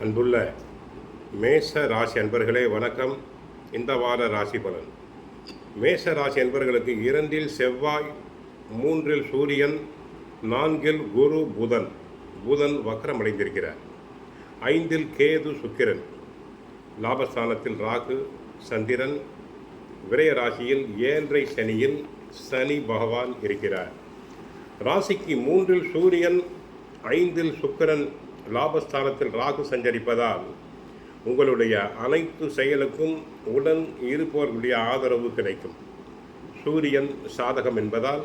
அன்புள்ள மேஷ ராசி அன்பர்களே வணக்கம். இந்த வார ராசி பலன். மேஷ ராசி அன்பர்களுக்கு 2 செவ்வாய், 3 சூரியன், 4 குரு புதன் வக்ரமடைந்திருக்கிறார். 5 கேது சுக்கிரன், லாபஸ்தானத்தில் ராகு சந்திரன், விரய ராசியில் 7 சனியில் சனி பகவான் இருக்கிறார். ராசிக்கு 3 சூரியன், 5 சுக்கிரன், லாபஸ்தானத்தில் ராகு சஞ்சரிப்பதால் உங்களுடைய அனைத்து செயலுக்கும் உடன் இருப்பவர்களுடைய ஆதரவு கிடைக்கும். சூரியன் சாதகம் என்பதால்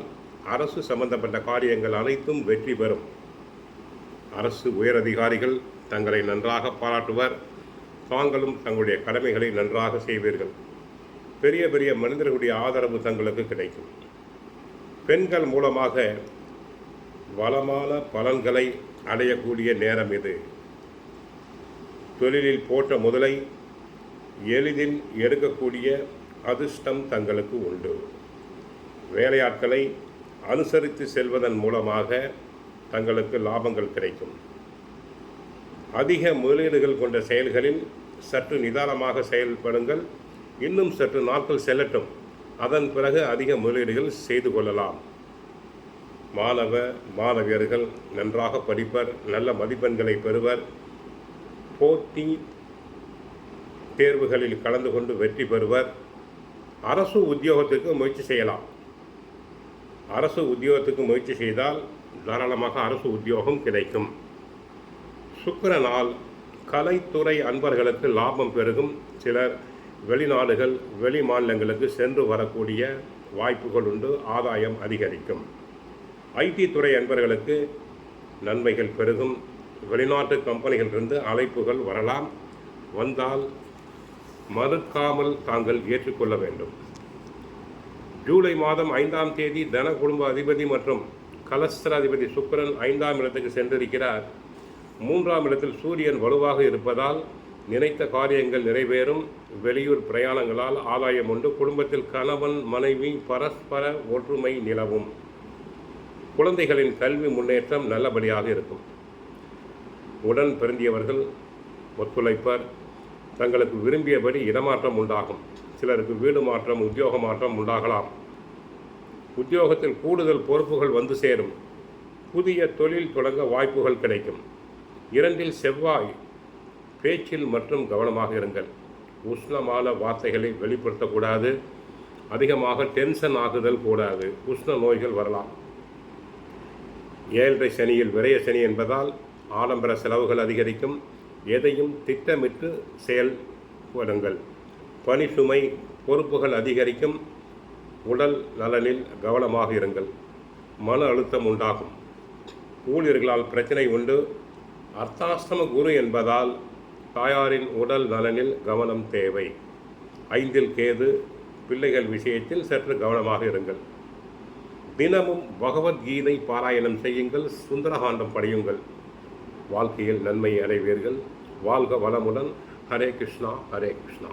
அரசு சம்பந்தப்பட்ட காரியங்கள் அனைத்தும் வெற்றி பெறும். அரசு உயரதிகாரிகள் தங்களை நன்றாக பாராட்டுவர். தாங்களும் தங்களுடைய கடமைகளை நன்றாக செய்வீர்கள். பெரிய பெரிய மனிதர்களுடைய ஆதரவு தங்களுக்கு கிடைக்கும். பெண்கள் மூலமாக வளமான பலன்களை அடையக்கூடிய நேரம் இது. தொழிலில் போட்ட முதலை எளிதில் எடுக்கக்கூடிய அதிர்ஷ்டம் தங்களுக்கு உண்டு. வேலையாட்களை அனுசரித்து செல்வதன் மூலமாக தங்களுக்கு லாபங்கள் கிடைக்கும். அதிக முதலீடுகள் கொண்ட செயல்களில் சற்று நிதானமாக செயல்படுங்கள். இன்னும் சற்று நாட்கள் செல்லட்டும். அதன் பிறகு அதிக முதலீடுகள் செய்து கொள்ளலாம். மாணவியர்கள் நன்றாக படிப்பர், நல்ல மதிப்பெண்களை பெறுவர். போட்டி தேர்வுகளில் கலந்து கொண்டு வெற்றி பெறுவர். அரசு உத்தியோகத்துக்கு முயற்சி செய்யலாம். அரசு உத்தியோகத்துக்கு முயற்சி செய்தால் தாராளமாக அரசு உத்தியோகம் கிடைக்கும். சுக்கிரனால் கலைத்துறை அன்பர்களுக்கு லாபம் பெருகும். சிலர் வெளிநாடுகள், வெளி மாநிலங்களுக்கு சென்று வரக்கூடிய வாய்ப்புகள் உண்டு. ஆதாயம் அதிகரிக்கும். ஐடி துறை அன்பர்களுக்கு நன்மைகள் பெருகும். வெளிநாட்டு கம்பெனிகளிலிருந்து அழைப்புகள் வரலாம். வந்தால் மறுக்காமல் தாங்கள் ஏற்றுக்கொள்ள வேண்டும். ஜூலை மாதம் 5ஆம் தேதி தன குடும்ப அதிபதி மற்றும் கலஸ்திராதிபதி சுக்கிரன் 5ஆம் இடத்துக்கு சென்றிருக்கிறார். 3ஆம் இடத்தில் சூரியன் வலுவாக இருப்பதால் நினைத்த காரியங்கள் நிறைவேறும். வெளியூர் பிரயாணங்களால் ஆதாயம் உண்டு. குடும்பத்தில் கணவன் மனைவி பரஸ்பர ஒற்றுமை நிலவும். குழந்தைகளின் கல்வி முன்னேற்றம் நல்லபடியாக இருக்கும். உடன் பிறந்தியவர்கள் ஒத்துழைப்பர். தங்களுக்கு விரும்பியபடி இடமாற்றம் உண்டாகும். சிலருக்கு வீடு மாற்றம், உத்தியோக மாற்றம் உண்டாகலாம். உத்தியோகத்தில் கூடுதல் பொறுப்புகள் வந்து சேரும். புதிய தொழில் தொடங்க வாய்ப்புகள் கிடைக்கும். 2 செவ்வாய், பேச்சில் மற்றும் கவனமாக இருங்கள். உஷ்ணமான வார்த்தைகளை வெளிப்படுத்தக்கூடாது. அதிகமாக டென்ஷன் ஆகுதல் கூடாது. உஷ்ண நோய்கள் வரலாம். 7 சனியில் விரய சனி என்பதால் ஆடம்பர செலவுகள் அதிகரிக்கும். எதையும் திட்டமிட்டு செயல்படுங்கள். பணி சுமை, பொறுப்புகள் அதிகரிக்கும். உடல் நலனில் கவனமாக இருங்கள். மன அழுத்தம் உண்டாகும். ஊழியர்களால் பிரச்சனை உண்டு. அர்த்தாஷ்டம குரு என்பதால் தாயாரின் உடல் நலனில் கவனம் தேவை. 5 கேது, பிள்ளைகள் விஷயத்தில் சற்று கவனமாக இருங்கள். தினமும் பகவத்கீதை பாராயணம் செய்யுங்கள். சுந்தரகாண்டம் படியுங்கள். வாழ்க்கையில் நன்மை அடைவீர்கள். வாழ்க வளமுடன். ஹரே கிருஷ்ணா, ஹரே கிருஷ்ணா.